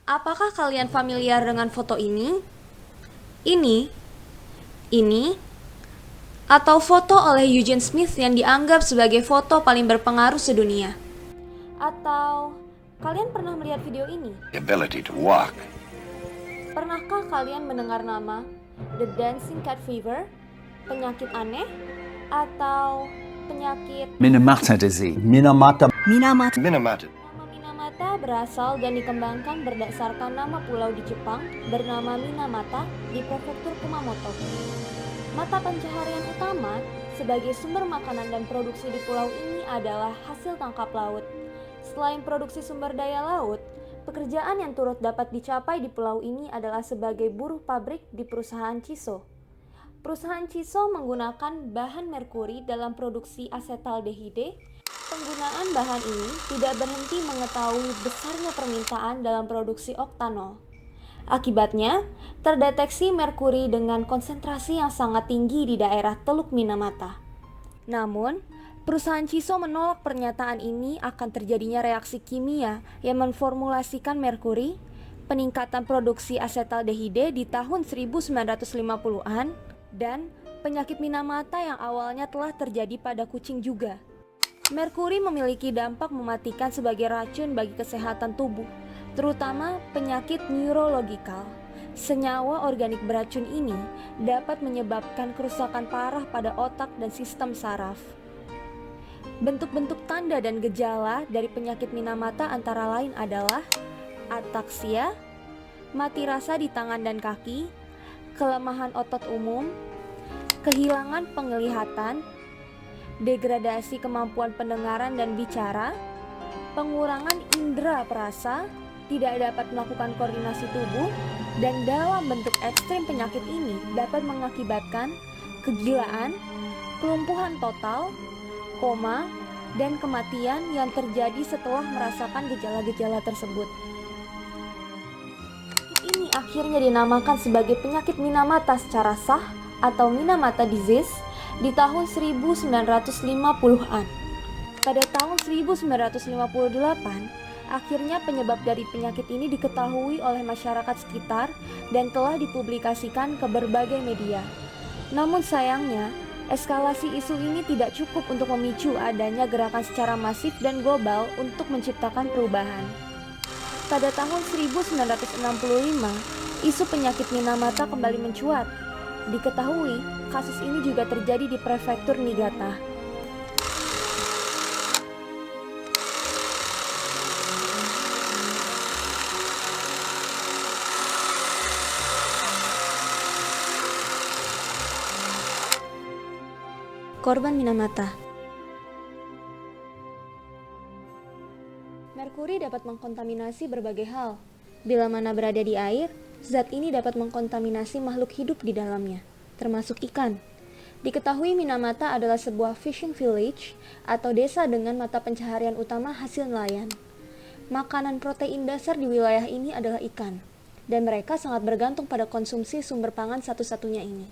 Apakah kalian familiar dengan foto ini? Ini, atau foto oleh Eugene Smith yang dianggap sebagai foto paling berpengaruh sedunia? Atau kalian pernah melihat video ini? The ability to walk. Pernahkah kalian mendengar nama The Dancing Cat Fever, penyakit aneh, atau penyakit Minamata disease. Minamata. Nama Minamata berasal dan dikembangkan berdasarkan nama pulau di Jepang bernama Minamata di prefektur Kumamoto. Mata pencaharian utama sebagai sumber makanan dan produksi di pulau ini adalah hasil tangkap laut. Selain produksi sumber daya laut, pekerjaan yang turut dapat dicapai di pulau ini adalah sebagai buruh pabrik di perusahaan Chiso. Perusahaan Chiso menggunakan bahan merkuri dalam produksi asetaldehide. Penggunaan bahan ini tidak berhenti mengetahui besarnya permintaan dalam produksi oktanol. Akibatnya, terdeteksi merkuri dengan konsentrasi yang sangat tinggi di daerah Teluk Minamata. Namun, perusahaan Chiso menolak pernyataan ini akan terjadinya reaksi kimia yang memformulasikan merkuri, peningkatan produksi asetaldehide di tahun 1950-an, dan penyakit Minamata yang awalnya telah terjadi pada kucing juga. Merkuri memiliki dampak mematikan sebagai racun bagi kesehatan tubuh, terutama penyakit neurologikal. Senyawa organik beracun ini dapat menyebabkan kerusakan parah pada otak dan sistem saraf. Bentuk-bentuk tanda dan gejala dari penyakit Minamata antara lain adalah ataksia, mati rasa di tangan dan kaki, kelemahan otot umum, kehilangan penglihatan, degradasi kemampuan pendengaran dan bicara, pengurangan indera perasa, tidak dapat melakukan koordinasi tubuh, dan dalam bentuk ekstrim penyakit ini dapat mengakibatkan kegilaan, kelumpuhan total, koma, dan kematian yang terjadi setelah merasakan gejala-gejala tersebut. Ini akhirnya dinamakan sebagai penyakit Minamata secara sah atau Minamata disease di tahun 1950-an. Pada tahun 1958, akhirnya penyebab dari penyakit ini diketahui oleh masyarakat sekitar dan telah dipublikasikan ke berbagai media. Namun sayangnya, eskalasi isu ini tidak cukup untuk memicu adanya gerakan secara masif dan global untuk menciptakan perubahan. Pada tahun 1965, isu penyakit Minamata kembali mencuat. Diketahui, kasus ini juga terjadi di prefektur Niigata. Korban Minamata. Merkuri dapat mengkontaminasi berbagai hal. Bila mana berada di air, zat ini dapat mengkontaminasi makhluk hidup di dalamnya, termasuk ikan. Diketahui Minamata adalah sebuah fishing village atau desa dengan mata pencaharian utama hasil nelayan. Makanan protein dasar di wilayah ini adalah ikan, dan mereka sangat bergantung pada konsumsi sumber pangan satu-satunya ini.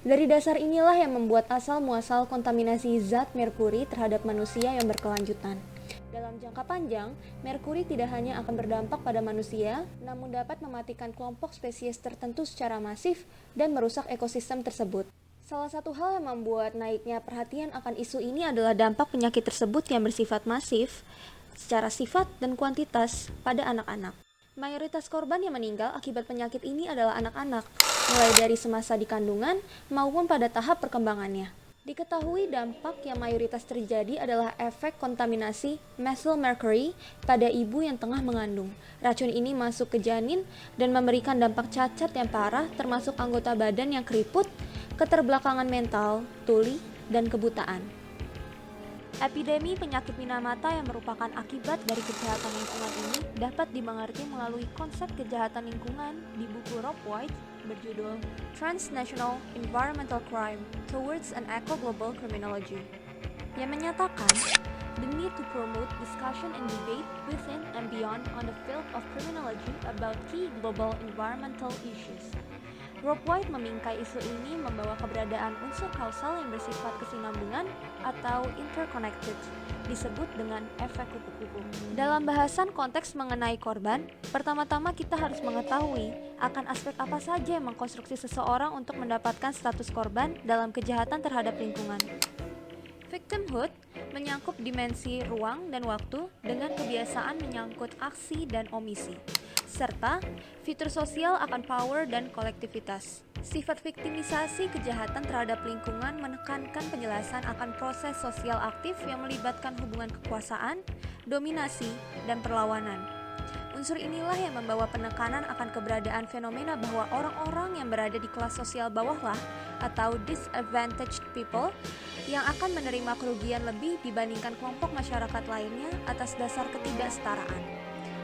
Dari dasar inilah yang membuat asal-muasal kontaminasi zat merkuri terhadap manusia yang berkelanjutan. Dalam jangka panjang, merkuri tidak hanya akan berdampak pada manusia, namun dapat mematikan kelompok spesies tertentu secara masif dan merusak ekosistem tersebut. Salah satu hal yang membuat naiknya perhatian akan isu ini adalah dampak penyakit tersebut yang bersifat masif, secara sifat dan kuantitas pada anak-anak. Mayoritas korban yang meninggal akibat penyakit ini adalah anak-anak, mulai dari semasa di kandungan maupun pada tahap perkembangannya. Diketahui dampak yang mayoritas terjadi adalah efek kontaminasi methyl mercury pada ibu yang tengah mengandung. Racun ini masuk ke janin dan memberikan dampak cacat yang parah termasuk anggota badan yang keriput, keterbelakangan mental, tuli, dan kebutaan. Epidemi penyakit Minamata yang merupakan akibat dari kejahatan lingkungan ini dapat dimengerti melalui konsep kejahatan lingkungan di buku Rob White berjudul Transnational Environmental Crime Towards an Eco-Global Criminology, yang menyatakan the need to promote discussion and debate within and beyond on the field of criminology about key global environmental issues. Rob White memingkai isu ini membawa keberadaan unsur kausal yang bersifat kesinambungan atau interconnected, disebut dengan efek kupu-kupu. Dalam bahasan konteks mengenai korban, pertama-tama kita harus mengetahui akan aspek apa saja yang mengkonstruksi seseorang untuk mendapatkan status korban dalam kejahatan terhadap lingkungan. Victimhood menyangkut dimensi ruang dan waktu dengan kebiasaan menyangkut aksi dan omisi, serta fitur sosial akan power dan kolektivitas. Sifat viktimisasi kejahatan terhadap lingkungan menekankan penjelasan akan proses sosial aktif yang melibatkan hubungan kekuasaan, dominasi, dan perlawanan. Unsur inilah yang membawa penekanan akan keberadaan fenomena bahwa orang-orang yang berada di kelas sosial bawahlah atau disadvantaged people yang akan menerima kerugian lebih dibandingkan kelompok masyarakat lainnya atas dasar ketidaksetaraan.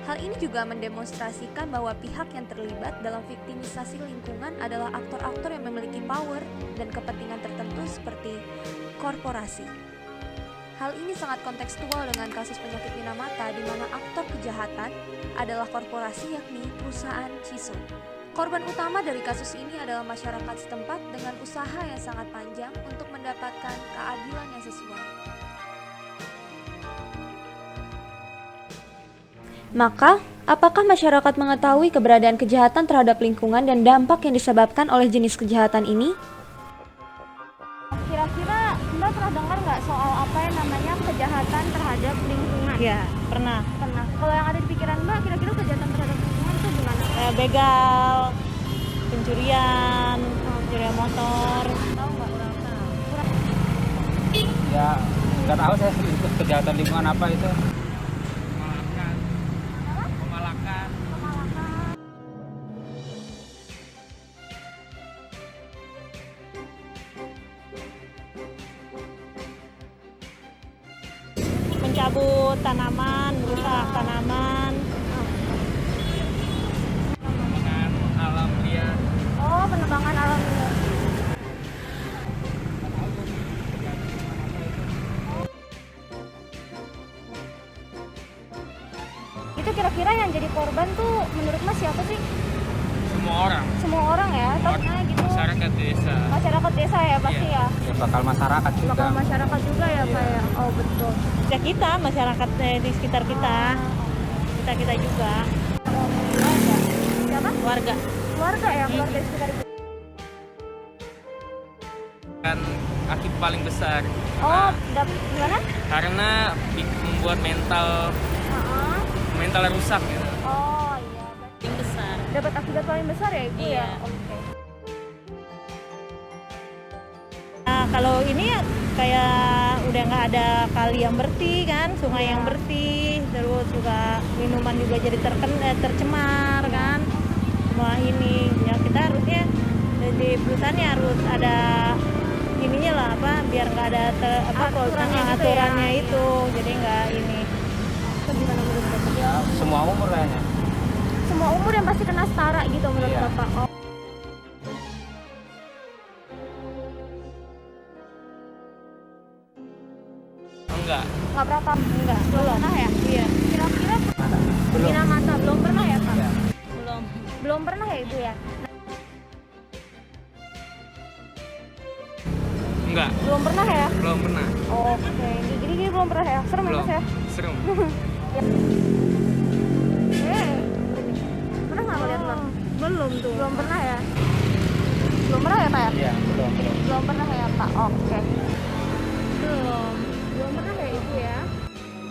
Hal ini juga mendemonstrasikan bahwa pihak yang terlibat dalam viktimisasi lingkungan adalah aktor-aktor yang memiliki power dan kepentingan tertentu seperti korporasi. Hal ini sangat kontekstual dengan kasus penyakit Minamata di mana aktor kejahatan adalah korporasi yakni perusahaan Chiso. Korban utama dari kasus ini adalah masyarakat setempat dengan usaha yang sangat panjang untuk mendapatkan keadilan yang sesuai. Maka, apakah masyarakat mengetahui keberadaan kejahatan terhadap lingkungan dan dampak yang disebabkan oleh jenis kejahatan ini? Kira-kira Mbak pernah dengar nggak soal apa yang namanya kejahatan terhadap lingkungan? Iya, pernah. Pernah. Kalau yang ada di pikiran Mbak, kira-kira kejahatan terhadap lingkungan itu gimana? Kayak begal, pencurian motor. Tahu nggak? Kurang tahu. Ya nggak tahu saya itu kejahatan lingkungan apa itu. Pemalakan. Mencabut tanaman, merusak tanaman. Penebangan alam liar. Oh, penebangan alam liar. Itu kira-kira yang jadi korban tuh menurut Mas siapa sih? Semua orang. Semua orang ya, takutnya gitu. Masyarakat desa. Masyarakat desa ya pasti ya. Ya bakal masyarakat juga. Bakal masyarakat juga ya Pak ya. Oh betul. Ya kita, masyarakat di sekitar kita. Kita juga. Siapa? Warga. Keluarga ya, keluarga di sekitar itu. Kan akibat paling besar. Oh, gimana? Karena membuat mental rusak gitu. Oh iya. Yang besar. Dapat akibat paling besar ya Ibu Iya. ya. Oke. Nah, kalau ini ya kayak udah nggak ada kali yang bersih kan, sungai yang bersih, terus juga minuman juga jadi tercemar kan. Semua ini ya kita harusnya di perusahaannya harus ada ininya lah biar nggak ada aturannya gitu itu, jadi nggak ini. Itu gimana menurut Bapak? Ya, semua umur kayaknya. Semua umur yang pasti kena setara gitu menurut Iya. Bapak. Oh. Enggak. Nggak berapa? Enggak, Belum pernah ya? Iya, Kira-kira Belum. Minamata belum pernah ya Pak? Iya. belum. Belum pernah ya Ibu ya? Enggak. Belum pernah ya? Belum pernah. Oh, oke. Jadi belum pernah ya? Serem ya Belum. Mas ya? Serem. Pernah nggak ngeliat Bang? Belum tuh. Belum pernah ya? Belum pernah ya Pak ya? Iya, belum. Belum pernah ya Pak? Oke. Belum. Belum pernah ya Ibu ya?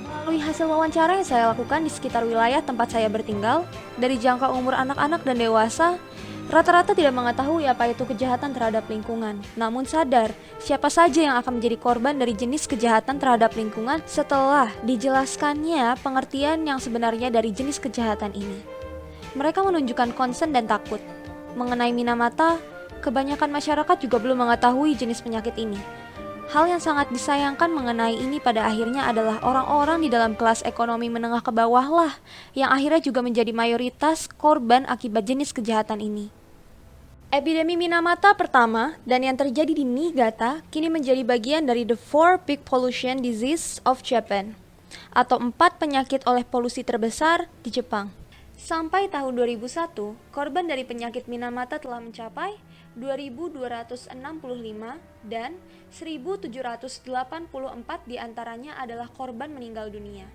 Melalui hasil wawancara yang saya lakukan di sekitar wilayah tempat saya bertinggal, dari jangka umur anak-anak dan dewasa, rata-rata tidak mengetahui apa itu kejahatan terhadap lingkungan. Namun sadar, siapa saja yang akan menjadi korban dari jenis kejahatan terhadap lingkungan setelah dijelaskannya pengertian yang sebenarnya dari jenis kejahatan ini. Mereka menunjukkan concern dan takut. Mengenai Minamata, kebanyakan masyarakat juga belum mengetahui jenis penyakit ini. Hal yang sangat disayangkan mengenai ini pada akhirnya adalah orang-orang di dalam kelas ekonomi menengah ke bawah lah yang akhirnya juga menjadi mayoritas korban akibat jenis kejahatan ini. Epidemi Minamata pertama dan yang terjadi di Niigata kini menjadi bagian dari the 4 Big Pollution Disease of Japan, atau 4 penyakit oleh polusi terbesar di Jepang. Sampai tahun 2001, korban dari penyakit Minamata telah mencapai 2.265 dan 1.784 diantaranya adalah korban meninggal dunia.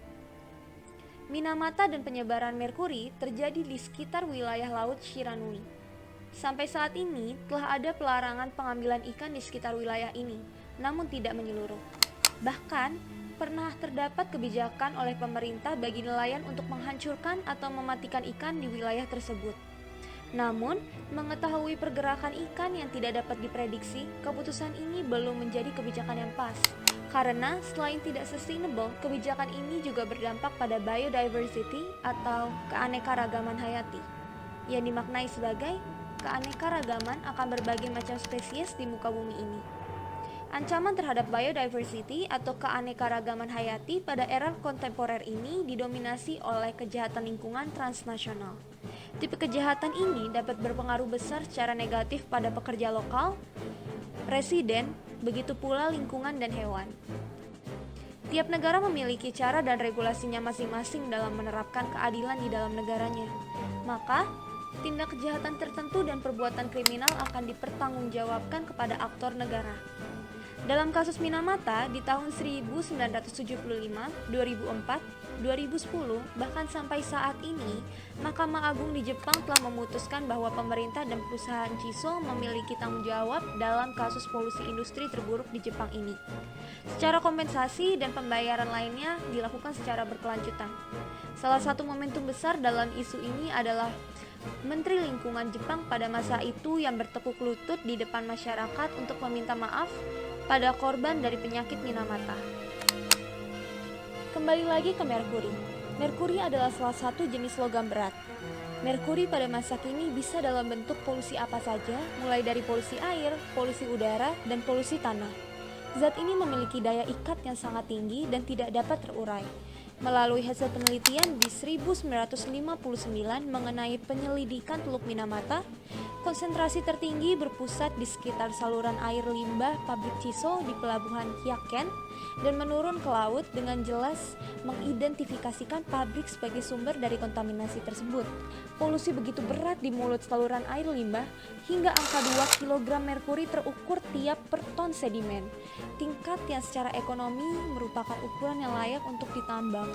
Minamata dan penyebaran merkuri terjadi di sekitar wilayah Laut Shiranui. Sampai saat ini telah ada pelarangan pengambilan ikan di sekitar wilayah ini, namun tidak menyeluruh. Bahkan, pernah terdapat kebijakan oleh pemerintah bagi nelayan untuk menghancurkan atau mematikan ikan di wilayah tersebut. Namun, mengetahui pergerakan ikan yang tidak dapat diprediksi, keputusan ini belum menjadi kebijakan yang pas. Karena selain tidak sustainable, kebijakan ini juga berdampak pada biodiversity atau keanekaragaman hayati, yang dimaknai sebagai keanekaragaman akan berbagai macam spesies di muka bumi ini. Ancaman terhadap biodiversity atau keanekaragaman hayati pada era kontemporer ini didominasi oleh kejahatan lingkungan transnasional. Tipe kejahatan ini dapat berpengaruh besar secara negatif pada pekerja lokal, residen, begitu pula lingkungan dan hewan. Tiap negara memiliki cara dan regulasinya masing-masing dalam menerapkan keadilan di dalam negaranya. Maka, tindak kejahatan tertentu dan perbuatan kriminal akan dipertanggungjawabkan kepada aktor negara. Dalam kasus Minamata di tahun 1975, 2004, 2010, bahkan sampai saat ini, Mahkamah Agung di Jepang telah memutuskan bahwa pemerintah dan perusahaan Chiso memiliki tanggung jawab dalam kasus polusi industri terburuk di Jepang ini. Secara kompensasi dan pembayaran lainnya dilakukan secara berkelanjutan. Salah satu momentum besar dalam isu ini adalah Menteri Lingkungan Jepang pada masa itu yang bertekuk lutut di depan masyarakat untuk meminta maaf pada korban dari penyakit Minamata. Kembali lagi ke merkuri. Merkuri adalah salah satu jenis logam berat. Merkuri pada masa kini bisa dalam bentuk polusi apa saja, mulai dari polusi air, polusi udara, dan polusi tanah. Zat ini memiliki daya ikat yang sangat tinggi dan tidak dapat terurai. Melalui hasil penelitian di 1959 mengenai penyelidikan Teluk Minamata, konsentrasi tertinggi berpusat di sekitar saluran air limbah pabrik Chiso di pelabuhan Hyakken dan menurun ke laut dengan jelas mengidentifikasikan pabrik sebagai sumber dari kontaminasi tersebut. Polusi begitu berat di mulut saluran air limbah hingga angka 2 kg merkuri terukur tiap per ton sedimen. Tingkat yang secara ekonomi merupakan ukuran yang layak untuk ditambang.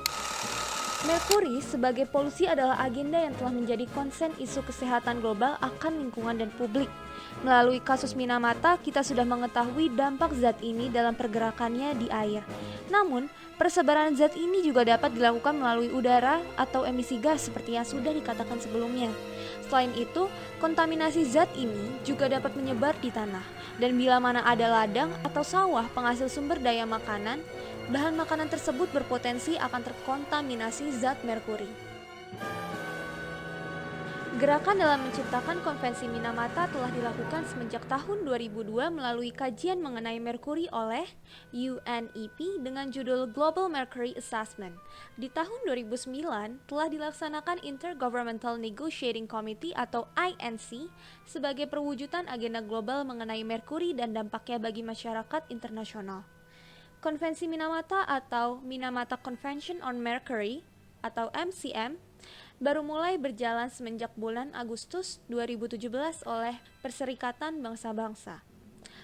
Merkuri sebagai polusi adalah agenda yang telah menjadi konsen isu kesehatan global akan lingkungan dan publik. Melalui kasus Minamata, kita sudah mengetahui dampak zat ini dalam pergerakannya di air. Namun, persebaran zat ini juga dapat dilakukan melalui udara atau emisi gas seperti yang sudah dikatakan sebelumnya. Selain itu, kontaminasi zat ini juga dapat menyebar di tanah. Dan bila mana ada ladang atau sawah penghasil sumber daya makanan, bahan makanan tersebut berpotensi akan terkontaminasi zat merkuri. Gerakan dalam menciptakan konvensi Minamata telah dilakukan semenjak tahun 2002 melalui kajian mengenai merkuri oleh UNEP dengan judul Global Mercury Assessment. Di tahun 2009 telah dilaksanakan Intergovernmental Negotiating Committee atau INC sebagai perwujudan agenda global mengenai merkuri dan dampaknya bagi masyarakat internasional. Konvensi Minamata atau Minamata Convention on Mercury atau MCM baru mulai berjalan semenjak bulan Agustus 2017 oleh Perserikatan Bangsa-Bangsa.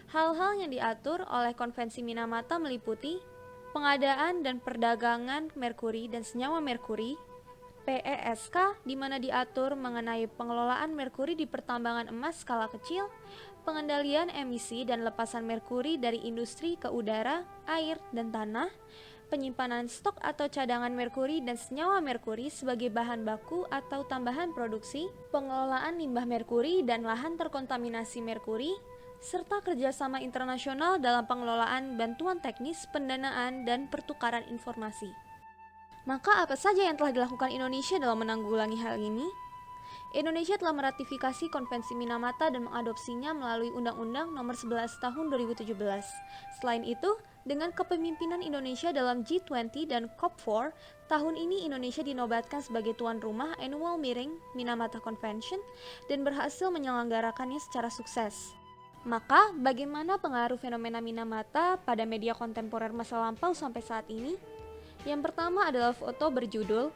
Hal-hal yang diatur oleh Konvensi Minamata meliputi pengadaan dan perdagangan merkuri dan senyawa merkuri, PESK, di mana diatur mengenai pengelolaan merkuri di pertambangan emas skala kecil, pengendalian emisi dan lepasan merkuri dari industri ke udara, air, dan tanah, penyimpanan stok atau cadangan merkuri dan senyawa merkuri sebagai bahan baku atau tambahan produksi, pengelolaan limbah merkuri dan lahan terkontaminasi merkuri, serta kerjasama internasional dalam pengelolaan bantuan teknis, pendanaan, dan pertukaran informasi. Maka apa saja yang telah dilakukan Indonesia dalam menanggulangi hal ini? Indonesia telah meratifikasi Konvensi Minamata dan mengadopsinya melalui Undang-Undang Nomor 11 Tahun 2017. Selain itu, dengan kepemimpinan Indonesia dalam G20 dan COP4, tahun ini Indonesia dinobatkan sebagai tuan rumah Annual Meeting Minamata Convention dan berhasil menyelenggarakannya secara sukses. Maka, bagaimana pengaruh fenomena Minamata pada media kontemporer masa lampau sampai saat ini? Yang pertama adalah foto berjudul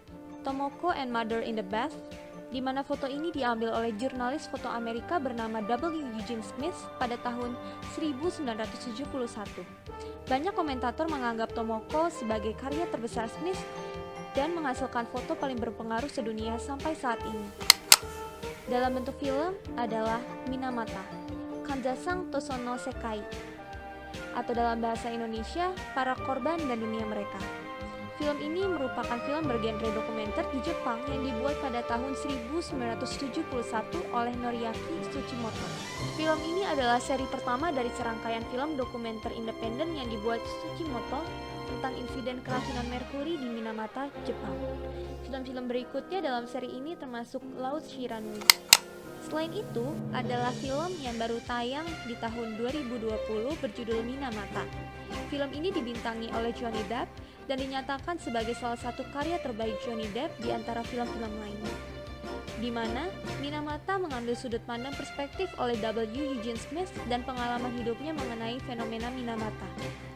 Tomoko and Mother in the Bath, di mana foto ini diambil oleh jurnalis foto Amerika bernama W. Eugene Smith pada tahun 1971. Banyak komentator menganggap Tomoko sebagai karya terbesar Smith dan menghasilkan foto paling berpengaruh sedunia sampai saat ini. Dalam bentuk film adalah Minamata, Kanjasang Tosono Sekai, atau dalam bahasa Indonesia, Para Korban dan Dunia Mereka. Film ini merupakan film bergenre dokumenter di Jepang yang dibuat pada tahun 1971 oleh Noriaki Tsuchimoto. Film ini adalah seri pertama dari serangkaian film dokumenter independen yang dibuat Tsuchimoto tentang insiden keracunan merkuri di Minamata, Jepang. Film-film berikutnya dalam seri ini termasuk Laut Shiranui. Selain itu, adalah film yang baru tayang di tahun 2020 berjudul Minamata. Film ini dibintangi oleh Johnny Depp dan dinyatakan sebagai salah satu karya terbaik Johnny Depp di antara film-film lainnya, di mana Minamata mengambil sudut pandang perspektif oleh W. Eugene Smith dan pengalaman hidupnya mengenai fenomena Minamata.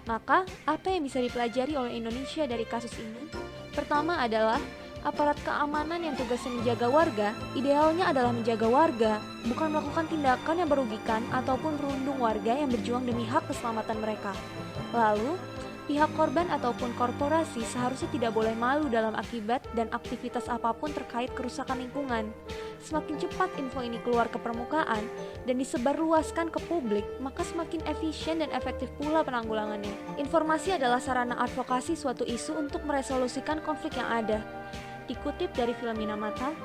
Maka, apa yang bisa dipelajari oleh Indonesia dari kasus ini? Pertama adalah aparat keamanan yang tugasnya menjaga warga, idealnya adalah menjaga warga, bukan melakukan tindakan yang merugikan ataupun merundung warga yang berjuang demi hak keselamatan mereka. Lalu, pihak korban ataupun korporasi seharusnya tidak boleh malu dalam akibat dan aktivitas apapun terkait kerusakan lingkungan. Semakin cepat info ini keluar ke permukaan dan disebarluaskan ke publik, maka semakin efisien dan efektif pula penanggulangannya. Informasi adalah sarana advokasi suatu isu untuk meresolusikan konflik yang ada. Dikutip dari film Minamata,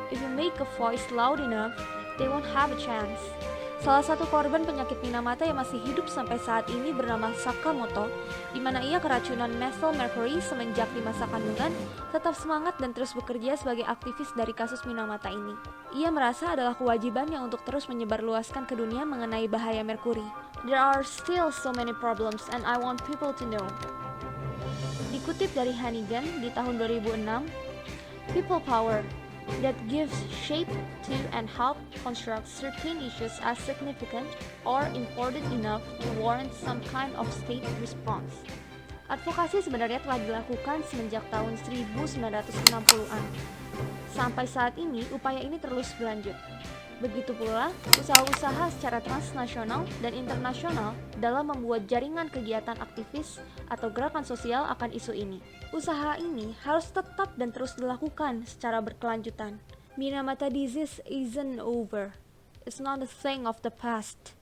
"If you make a voice loud enough, they won't have a chance." Salah satu korban penyakit Minamata yang masih hidup sampai saat ini bernama Sakamoto, di mana ia keracunan methyl mercury semenjak di masa kandungan, tetap semangat dan terus bekerja sebagai aktivis dari kasus Minamata ini. Ia merasa adalah kewajibannya untuk terus menyebarluaskan ke dunia mengenai bahaya merkuri. "There are still so many problems and I want people to know." Dikutip dari Hannigan di tahun 2006, "People power that gives shape to and help construct certain issues as significant or important enough to warrant some kind of state response." Advokasi sebenarnya telah dilakukan semenjak tahun 1960-an. Sampai saat ini, upaya ini terus berlanjut. Begitu pula, usaha-usaha secara transnasional dan internasional dalam membuat jaringan kegiatan aktivis atau gerakan sosial akan isu ini. Usaha ini harus tetap dan terus dilakukan secara berkelanjutan. Minamata disease isn't over. It's not a thing of the past.